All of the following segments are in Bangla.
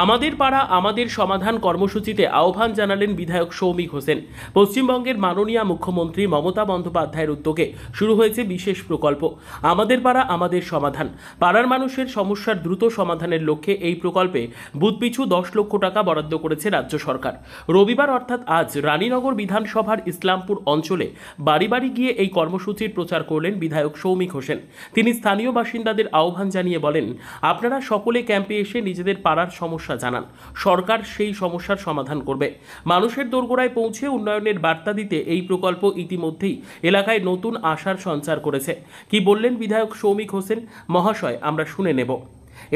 আমাদের পাড়া আমাদের সমাধান কর্মসূচিতে আহ্বান জানালেন বিধায়ক সৌমিক হোসেন। পশ্চিমবঙ্গের মাননীয় মুখ্যমন্ত্রী মমতা বন্দ্যোপাধ্যায়ের উদ্যোগে শুরু হয়েছে বিশেষ প্রকল্প আমাদের পাড়া আমাদের সমাধান। পাড়ার মানুষের সমস্যার দ্রুত সমাধানের লক্ষ্যে এই প্রকল্পে বুথপিছু 10 লক্ষ টাকা বরাদ্দ করেছে রাজ্য সরকার। রবিবার অর্থাৎ আজ রানীনগর বিধানসভার ইসলামপুর অঞ্চলে বাড়ি বাড়ি গিয়ে এই কর্মসূচির প্রচার করলেন বিধায়ক সৌমিক হোসেন। তিনি স্থানীয় বাসিন্দাদের আহ্বান জানিয়ে বলেন, আপনারা সকলে ক্যাম্পে এসে নিজেদের পাড়ার সমস্যা জানান, সরকার সেই সমস্যার সমাধান করবে। মানুষের দোরগোড়ায় পৌঁছে উন্নয়নের বার্তা দিতে এই প্রকল্প ইতিমধ্যেই এলাকায় নতুন আশার সঞ্চার করেছে। কি বললেন বিধায়ক সৌমিক হোসেন মহাশয়, আমরা শুনে নেব।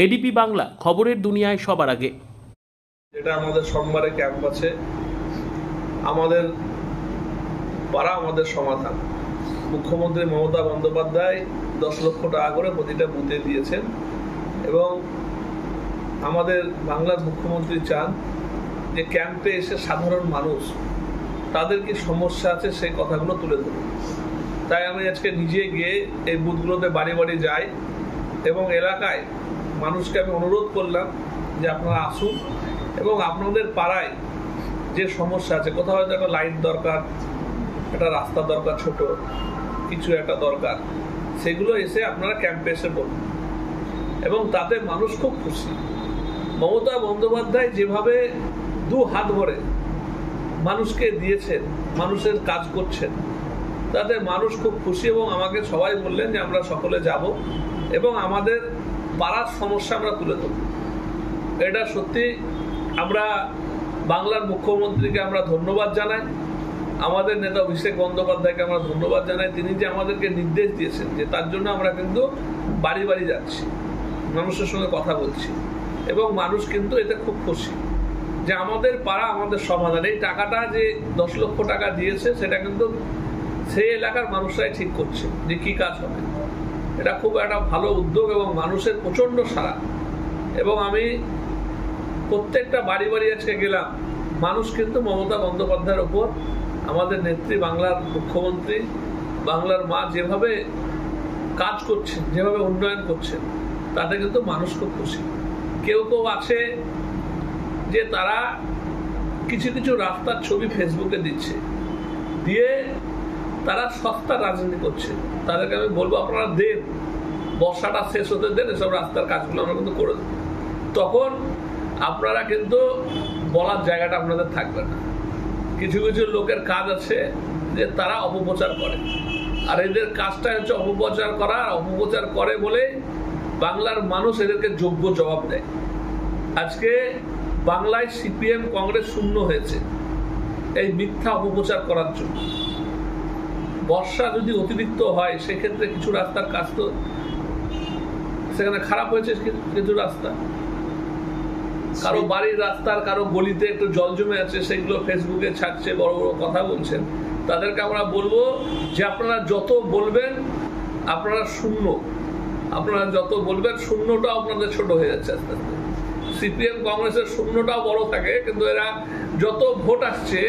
এডিপি বাংলা, খবরের দুনিয়ায় সবার আগে। এটা আমাদের সোমবারে ক্যাম্প আছে, আমাদের পাড়া আমাদের সমাধান। মুখ্যমন্ত্রী মমতা বন্দ্যোপাধ্যায় 10 লক্ষ টাকা করে প্রতিটা বুথে দিয়েছেন এবং আমাদের বাংলার মুখ্যমন্ত্রী চান যে ক্যাম্পে এসে সাধারণ মানুষ তাদের কি সমস্যা আছে সেই কথাগুলো তুলে ধরুন। তাই আমি আজকে নিজে গিয়ে এই বুথগুলোতে বাড়ি বাড়ি যাই এবং এলাকায় মানুষকে আমি অনুরোধ করলাম যে আপনারা আসুন এবং আপনাদের পাড়ায় যে সমস্যা আছে, কোথাও হয়তো একটা লাইট দরকার, একটা রাস্তা দরকার, ছোট কিছু একটা দরকার, সেগুলো এসে আপনারা ক্যাম্পে এসে বলুন এবং তাতে মানুষ খুব খুশি। মমতা বন্দ্যোপাধ্যায় যেভাবে 2 হাত ভরে মানুষকে দিয়েছেন, মানুষের কাজ করছেন, তাতে মানুষ খুব খুশি এবং আমাকে সবাই বললেন যে আমরা সকলে যাব এবং আমাদের পাড়ার সমস্যা আমরা তুলে ধরব। এটা সত্যি আমরা বাংলার মুখ্যমন্ত্রীকে আমরা ধন্যবাদ জানাই, আমাদের নেতা অভিষেক বন্দ্যোপাধ্যায়কে আমরা ধন্যবাদ জানাই। তিনি যে আমাদেরকে নির্দেশ দিয়েছেন যে তার জন্য আমরা কিন্তু বাড়ি বাড়ি যাচ্ছি, মানুষের সঙ্গে কথা বলছি এবং মানুষ কিন্তু এতে খুব খুশি যে আমাদের পাড়া আমাদের সমাধান। এই টাকাটা যে 10 লক্ষ টাকা দিয়েছে সেটা কিন্তু সেই এলাকার মানুষরাই ঠিক করছে যে কি কাজ হবে। এটা খুব একটা ভালো উদ্যোগ এবং মানুষের প্রচন্ড সাড়া। এবং আমি প্রত্যেকটা বাড়ি বাড়ি আজকে গেলাম, মানুষ কিন্তু মমতা বন্দ্যোপাধ্যায়ের ওপর, আমাদের নেত্রী বাংলার মুখ্যমন্ত্রী, বাংলার মা যেভাবে কাজ করছেন, যেভাবে উন্নয়ন করছেন, তাতে কিন্তু মানুষ খুব খুশি। কেউ কেউ আছে যে তারা কিছু কিছু রাস্তার ছবি ফেসবুকে দিচ্ছে, দিয়ে তারা সস্তা রাজনীতি করছে। তাদেরকে আমি বলবো আপনারা দেন, বর্ষাটা শেষ হতে দেন, এসব রাস্তার কাজগুলো আমরা কিন্তু করে দেব। তখন আপনারা কিন্তু বলার জায়গাটা আপনাদের থাকবে না। কিছু কিছু লোকের কাজ আছে যে তারা অপপ্রচার করে, আর এদের কাজটা হচ্ছে অপপ্রচার করা। অপপ্রচার করে বলে বাংলার মানুষ এদেরকে যোগ্য জবাব দেয়। আজকে বাংলায় সিপিএম কংগ্রেস শূন্য হয়েছে এই মিথ্যা অপপ্রচার করার জন্য। বর্ষা যদি অতিরিক্ত হয় সেক্ষেত্রে কিছু রাস্তার কাজ তো সেখানে খারাপ হয়েছে, কিছু রাস্তা, কারো বাড়ির রাস্তার কারো গলিতে একটু জল জমে আছে, সেগুলো ফেসবুকে ছাড়ছে, বড় বড় কথা বলছেন। তাদেরকে আমরা বলবো যে আপনারা যত বলবেন আপনারা শূন্য, আপনারা যত বলবেন শূন্যটাও আপনাদের ছোট হয়ে যাচ্ছে আস্তে আস্তে। সিপিএম কংগ্রেসের শূন্যটাও বড় থাকে, কিন্তু এরা যত ভোট আসছে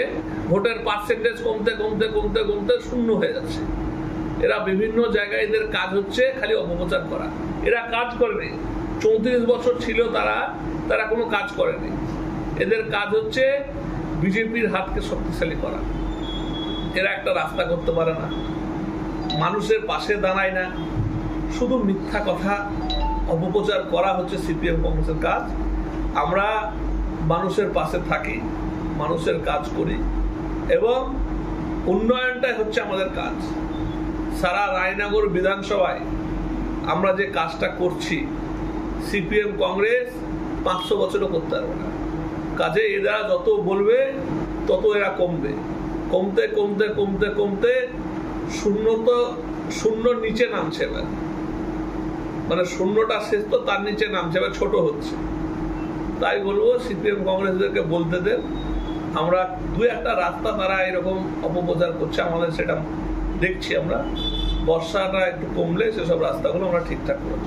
ভোটের পার্সেন্টেজ কমতে কমতে কমতে কমতে শূন্য হয়ে যাচ্ছে। এরা বিভিন্ন জায়গায় এদের কাজ হচ্ছে খালি অপপ্রচার করা। এরা কাজ করেনি, 34 বছর ছিল তারা কোনো কাজ করেনি। এদের কাজ হচ্ছে বিজেপির হাতকে শক্তিশালী করা। এরা একটা রাস্তা করতে পারে না, মানুষের পাশে দাঁড়ায় না, শুধু মিথ্যা কথা অপপ্রচার করা হচ্ছে সিপিএম কংগ্রেসের কাজ। আমরা মানুষের পাশে থাকি, মানুষের কাজ করি এবং উন্নয়নটাই হচ্ছে আমাদের কাজ। সারা রায়নগর বিধানসভায় আমরা যে কাজটা করছি সিপিএম কংগ্রেস 500 বছরও করতে পারবে না। কাজে এরা যত বলবে তত এরা কমবে, কমতে কমতে কমতে কমতে শূন্যর নিচে নামছে এবার। মানে শূন্যটা শেষ তো তার নিচে নামছে, এবার ছোট হচ্ছে। তাই বলবো সিপিএম কংগ্রেসদেরকে বলতে দেন, আমরা 2-1টা রাস্তা তারা এরকম অপপ্রচার করছে, আমাদের সেটা দেখছি। আমরা বর্ষাটা একটু কমলে সেসব রাস্তাগুলো আমরা ঠিকঠাক করব।